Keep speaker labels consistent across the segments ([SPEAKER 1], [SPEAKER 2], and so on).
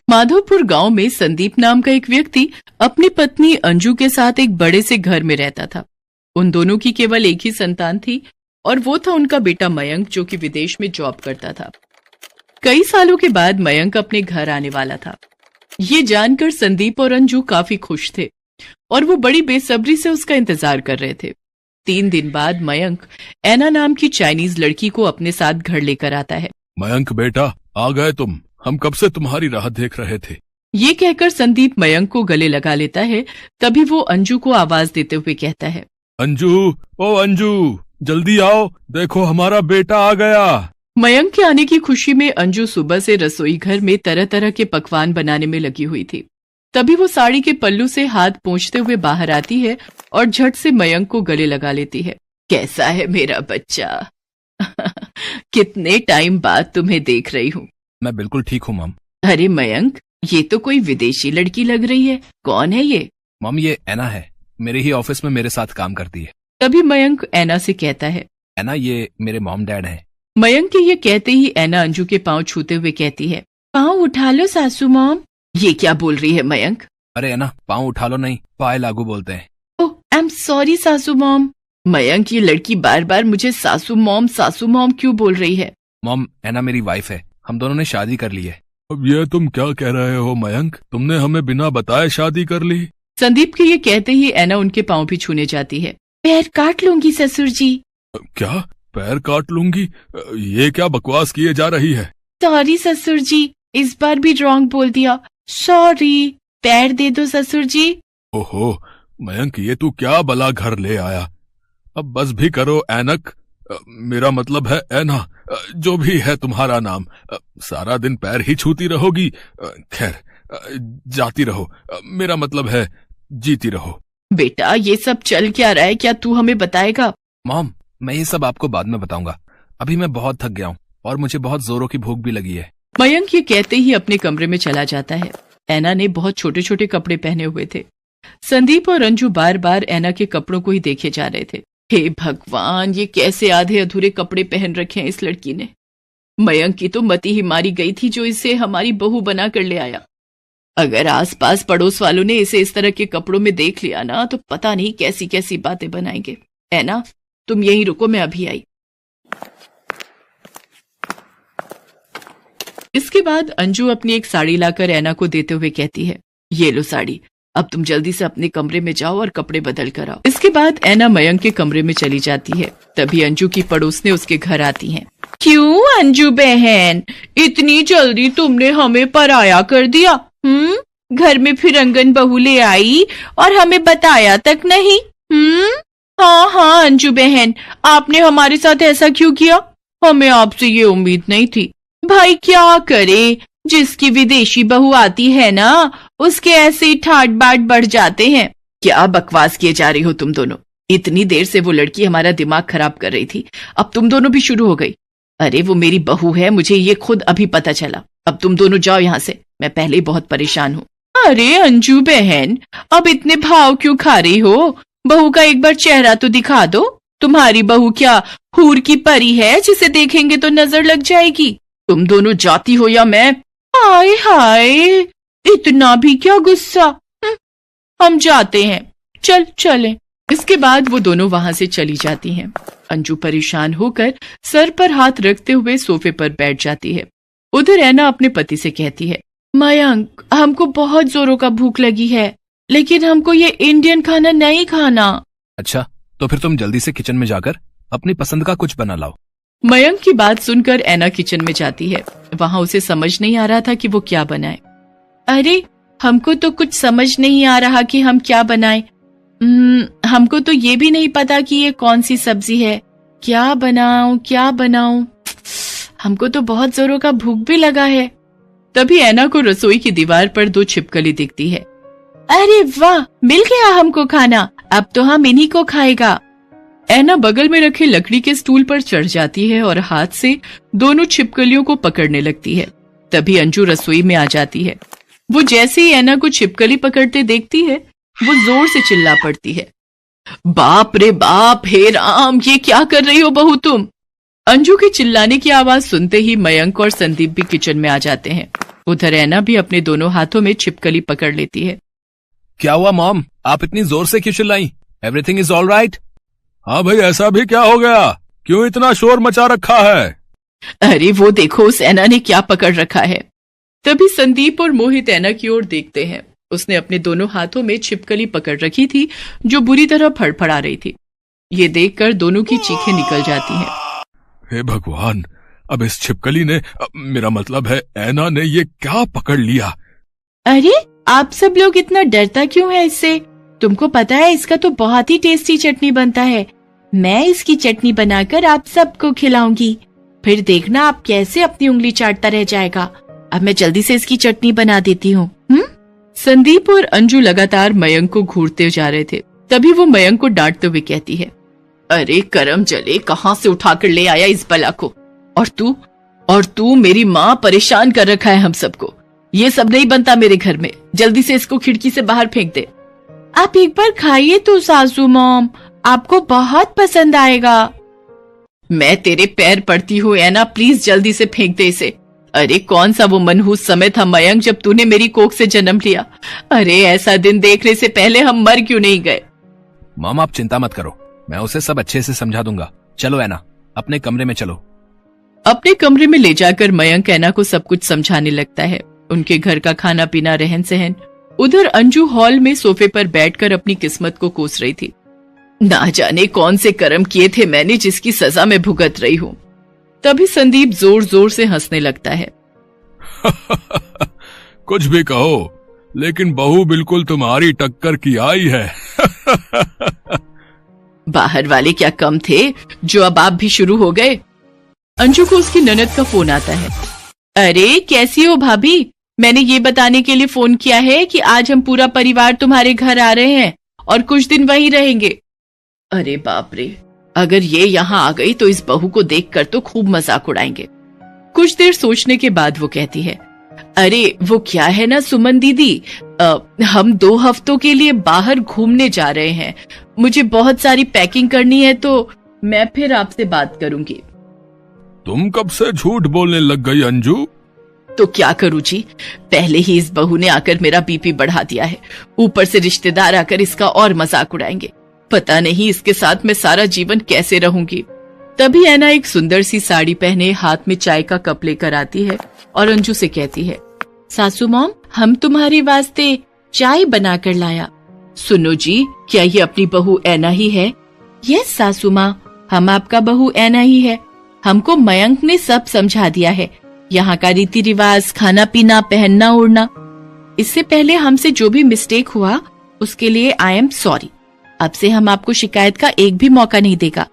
[SPEAKER 1] माधोपुर गांव में संदीप नाम का एक व्यक्ति अपनी पत्नी अंजू के साथ एक बड़े से घर में रहता था। उन दोनों की केवल एक ही संतान थी और वो था उनका बेटा मयंक, जो कि विदेश में जॉब करता था। कई सालों के बाद मयंक अपने घर आने वाला था। ये जानकर संदीप और अंजू काफी खुश थे और वो बड़ी बेसब्री से उसका इंतजार कर रहे थे। 3 दिन बाद मयंक ऐना नाम की चाइनीज लड़की को अपने साथ घर लेकर आता है।
[SPEAKER 2] मयंक बेटा, आ गए तुम। हम कब से तुम्हारी राह देख रहे थे।
[SPEAKER 1] ये कहकर संदीप मयंक को गले लगा लेता है। तभी वो अंजू को आवाज देते हुए कहता है,
[SPEAKER 2] अंजू, ओ अंजू, जल्दी आओ, देखो हमारा बेटा आ गया।
[SPEAKER 1] मयंक के आने की खुशी में अंजू सुबह से रसोई घर में तरह तरह के पकवान बनाने में लगी हुई थी। तभी वो साड़ी के पल्लू से हाथ पोंछते हुए बाहर आती है और झट से मयंक को गले लगा लेती है। कैसा है मेरा बच्चा? कितने टाइम बाद तुम्हें देख रही हूँ।
[SPEAKER 2] मैं बिल्कुल ठीक हूँ मम।
[SPEAKER 1] अरे मयंक, ये तो कोई विदेशी लड़की लग रही है। कौन है ये?
[SPEAKER 2] मम, ये ऐना है, मेरे ही ऑफिस में मेरे साथ काम करती है।
[SPEAKER 1] तभी मयंक ऐना से कहता है,
[SPEAKER 2] ऐना, ये मेरे मॉम डैड हैं।
[SPEAKER 1] मयंक के ये कहते ही ऐना अंजू के पांव छूते हुए कहती है, पांव उठा लो सासू मॉम। ये क्या बोल रही है मयंक?
[SPEAKER 2] अरे ऐना, पाँव उठा लो नहीं, पाए लागू बोलते हैं।
[SPEAKER 1] ओह, आई एम सॉरी सासू मॉम। मयंक, ये लड़की बार बार मुझे सासू मॉम क्यों बोल रही है?
[SPEAKER 2] मॉम, ऐना मेरी वाइफ है, हम दोनों ने शादी कर ली है। अब ये तुम क्या कह रहे हो मयंक? तुमने हमें बिना बताए शादी कर ली?
[SPEAKER 1] संदीप के ये कहते ही ऐना उनके पांव भी छूने जाती है। पैर काट लूंगी ससुर जी।
[SPEAKER 2] क्या? पैर काट लूंगी? ये क्या बकवास किए जा रही है?
[SPEAKER 1] सॉरी ससुर जी, इस बार भी रॉन्ग बोल दिया। सॉरी, पैर दे दो ससुर जी।
[SPEAKER 2] ओहो मयंक, ये तू क्या बला घर ले आया? अब बस भी करो ऐनक, मेरा मतलब है ऐना, जो भी है तुम्हारा नाम। सारा दिन पैर ही छूती रहोगी? खैर, जाती रहो, मेरा मतलब है जीती रहो।
[SPEAKER 1] बेटा, ये सब चल क्या रहा है? क्या तू हमें बताएगा?
[SPEAKER 2] मॉम, मैं ये सब आपको बाद में बताऊंगा। अभी मैं बहुत थक गया हूँ और मुझे बहुत जोरों की भूख भी लगी है।
[SPEAKER 1] मयंक ये कहते ही अपने कमरे में चला जाता है। ऐना ने बहुत छोटे छोटे कपड़े पहने हुए थे। संदीप और अंजू बार बार ऐना के कपड़ों को ही देखे जा रहे थे। हे भगवान, ये कैसे आधे अधूरे कपड़े पहन रखे हैं इस लड़की ने। मयंक की तो मती ही मारी गई थी जो इसे हमारी बहू बना कर ले आया। अगर आसपास पड़ोस वालों ने इसे इस तरह के कपड़ों में देख लिया ना, तो पता नहीं कैसी कैसी बातें बनाएंगे। ऐना, तुम यहीं रुको, मैं अभी आई। इसके बाद अंजू अपनी एक साड़ी लाकर ऐना को देते हुए कहती है, ये लो साड़ी, अब तुम जल्दी से अपने कमरे में जाओ और कपड़े बदल कर आओ। इसके बाद ऐना मयंक के कमरे में चली जाती है। तभी अंजू की पड़ोसने उसके घर आती हैं। क्यों अंजू बहन, इतनी जल्दी तुमने हमें पराया कर दिया? घर में फिरंगन बहू ले आई और हमें बताया तक नहीं। हाँ अंजू बहन, आपने हमारे साथ ऐसा क्यों किया? हमें आपसे ये उम्मीद नहीं थी। भाई क्या करे, जिसकी विदेशी बहू आती है ना, उसके ऐसे ही ठाट बाट बढ़ जाते हैं। क्या बकवास किए जा रही हो तुम दोनों? इतनी देर से वो लड़की हमारा दिमाग खराब कर रही थी, अब तुम दोनों भी शुरू हो गई। अरे वो मेरी बहू है, मुझे ये खुद अभी पता चला। अब तुम दोनों जाओ यहाँ से, मैं पहले ही बहुत परेशान हूँ। अरे अंजू बहन, अब इतने भाव क्यों खा रही हो? बहू का एक बार चेहरा तो दिखा दो। तुम्हारी बहू क्या हूर की परी है जिसे देखेंगे तो नजर लग जाएगी? तुम दोनों जाती हो या मैं? हाय हाय, इतना भी क्या गुस्सा। हम जाते हैं, चलें। इसके बाद वो दोनों वहां से चली जाती हैं। अंजू परेशान होकर सर पर हाथ रखते हुए सोफे पर बैठ जाती है। उधर ऐना अपने पति से कहती है, मयंक, हमको बहुत जोरों का भूख लगी है, लेकिन हमको ये इंडियन खाना नहीं खाना।
[SPEAKER 2] अच्छा, तो फिर तुम जल्दी से किचन में जाकर अपनी पसंद का कुछ बना लाओ।
[SPEAKER 1] मयंक की बात सुनकर ऐना किचन में जाती है। वहां उसे समझ नहीं आ रहा था कि वो क्या बनाए। अरे हमको तो कुछ समझ नहीं आ रहा कि हम क्या बनाएं। हमको तो ये भी नहीं पता कि ये कौन सी सब्जी है। क्या बनाऊं? हमको तो बहुत जोरों का भूख भी लगा है। तभी ऐना को रसोई की दीवार पर 2 छिपकली दिखती है। अरे वाह, मिल गया हमको खाना, अब तो हम इन्हीं को खाएगा। ऐना बगल में रखे लकड़ी के स्टूल पर चढ़ जाती है और हाथ से दोनों छिपकलियों को पकड़ने लगती है। तभी अंजू रसोई में आ जाती है। वो जैसे ही ऐना को छिपकली पकड़ते देखती है, वो जोर से चिल्ला पड़ती है, बाप रे बाप, हे राम, ये क्या कर रही हो बहू तुम? अंजू के चिल्लाने की आवाज सुनते ही मयंक और संदीप भी किचन में आ जाते हैं। उधर ऐना भी अपने दोनों हाथों में छिपकली पकड़ लेती है।
[SPEAKER 3] क्या हुआ मॉम, आप इतनी जोर से क्यों चिल्लाई? Everything is all right?
[SPEAKER 2] हाँ भाई, ऐसा भी क्या हो गया? क्यों इतना शोर मचा रखा है?
[SPEAKER 1] अरे वो देखो, उस ऐना ने क्या पकड़ रखा है। तभी संदीप और मोहित ऐना की ओर देखते हैं। उसने अपने दोनों हाथों में छिपकली पकड़ रखी थी जो बुरी तरह फड़फड़ा रही थी। ये देखकर दोनों की चीखें निकल जाती हैं।
[SPEAKER 2] हे भगवान, अब इस छिपकली ने, मेरा मतलब है ऐना ने, ये क्या पकड़ लिया?
[SPEAKER 1] अरे आप सब लोग इतना डरता क्यों है इससे? तुमको पता है इसका तो बहुत ही टेस्टी चटनी बनता है। मैं इसकी चटनी बनाकर आप सबको खिलाऊंगी, फिर देखना आप कैसे अपनी उंगली चाटता रह जाएगा। अब मैं जल्दी से इसकी चटनी बना देती हूँ। संदीप और अंजू लगातार मयंक को घूरते जा रहे थे। तभी वो मयंक को डांटते हुए कहती है, अरे करम जले, कहाँ से उठाकर ले आया इस बला को? और तू मेरी माँ परेशान कर रखा है हम सबको। ये सब नहीं बनता मेरे घर में। जल्दी से इसको खिड़की से बाहर फेंक दे। आप एक बार खाइए तो सासू मॉम, आपको बहुत पसंद आएगा। मैं तेरे पैर पड़ती हूँ ऐना, प्लीज जल्दी से फेंक दे इसे। अरे कौन सा वो मनहूस समय था मयंक जब तूने मेरी कोख से जन्म लिया। अरे ऐसा दिन देखने से पहले हम मर क्यों नहीं गए?
[SPEAKER 3] मॉम आप चिंता मत करो, मैं उसे सब अच्छे से समझा दूंगा। चलो ऐना, अपने कमरे में चलो।
[SPEAKER 1] अपने कमरे में ले जाकर मयंक ऐना को सब कुछ समझाने लगता है। उनके घर का खाना पीना, रहन सहन। उधर अंजू हॉल में सोफे पर बैठकर अपनी किस्मत को कोस रही थी। ना जाने कौन से कर्म किए थे मैंने जिसकी सजा में भुगत रही हूँ। तभी संदीप जोर जोर से हंसने लगता है।
[SPEAKER 2] कुछ भी कहो, लेकिन बहू बिल्कुल तुम्हारी टक्कर की आई है।
[SPEAKER 1] बाहर वाले क्या कम थे जो अब आप भी शुरू हो गए? अंजू को उसकी ननद का फोन आता है। अरे कैसी हो भाभी? मैंने ये बताने के लिए फोन किया है कि आज हम पूरा परिवार तुम्हारे घर आ रहे हैं और कुछ दिन वहीं रहेंगे। अरे बाप रे, अगर ये यहाँ आ गई तो इस बहू को देखकर तो खूब मजाक उड़ाएंगे। कुछ देर सोचने के बाद वो कहती है, अरे वो क्या है ना सुमन दीदी, हम 2 हफ्तों के लिए बाहर घूमने जा रहे हैं। मुझे बहुत सारी पैकिंग करनी है तो मैं फिर आपसे बात करूंगी।
[SPEAKER 2] तुम कब से झूठ बोलने लग गई अंजू?
[SPEAKER 1] तो क्या करूं जी, पहले ही इस बहू ने आकर मेरा बीपी बढ़ा दिया है, ऊपर से रिश्तेदार आकर इसका और मजाक उड़ाएंगे। पता नहीं इसके साथ मैं सारा जीवन कैसे रहूंगी। तभी ऐना एक सुंदर सी साड़ी पहने हाथ में चाय का कप लेकर आती है और अंजू से कहती है, सासू मॉम, हम तुम्हारे वास्ते चाय बनाकर लाया। सुनो जी, क्या ये अपनी बहू ऐना ही है? यस सासू माँ, हम आपका बहू ऐना ही है। हमको मयंक ने सब समझा दिया है, यहाँ का रीति रिवाज, खाना पीना, पहनना ओढ़ना। इससे पहले हमसे जो भी मिस्टेक हुआ उसके लिए आई एम सॉरी। अब से हम आपको शिकायत का एक भी मौका नहीं देगा।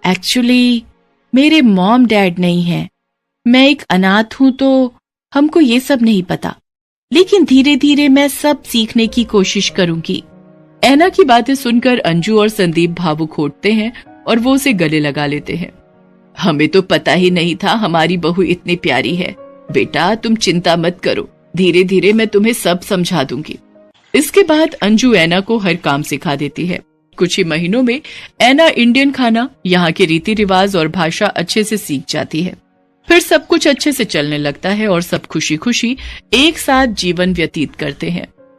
[SPEAKER 1] एक्चुअली मेरे मॉम डैड नहीं है, मैं एक अनाथ हूँ तो हमको ये सब नहीं पता, लेकिन धीरे धीरे मैं सब सीखने की कोशिश करूंगी। ऐना की बातें सुनकर अंजू और संदीप भावुक होते हैं और वो उसे गले लगा लेते हैं। हमें तो पता ही नहीं था हमारी बहू इतनी प्यारी है। बेटा तुम चिंता मत करो, धीरे धीरे मैं तुम्हें सब समझा दूंगी। इसके बाद अंजू ऐना को हर काम सिखा देती है। कुछ ही महीनों में ऐना इंडियन खाना, यहाँ के रीति रिवाज और भाषा अच्छे से सीख जाती है। फिर सब कुछ अच्छे से चलने लगता है और सब खुशी खुशी एक साथ जीवन व्यतीत करते हैं।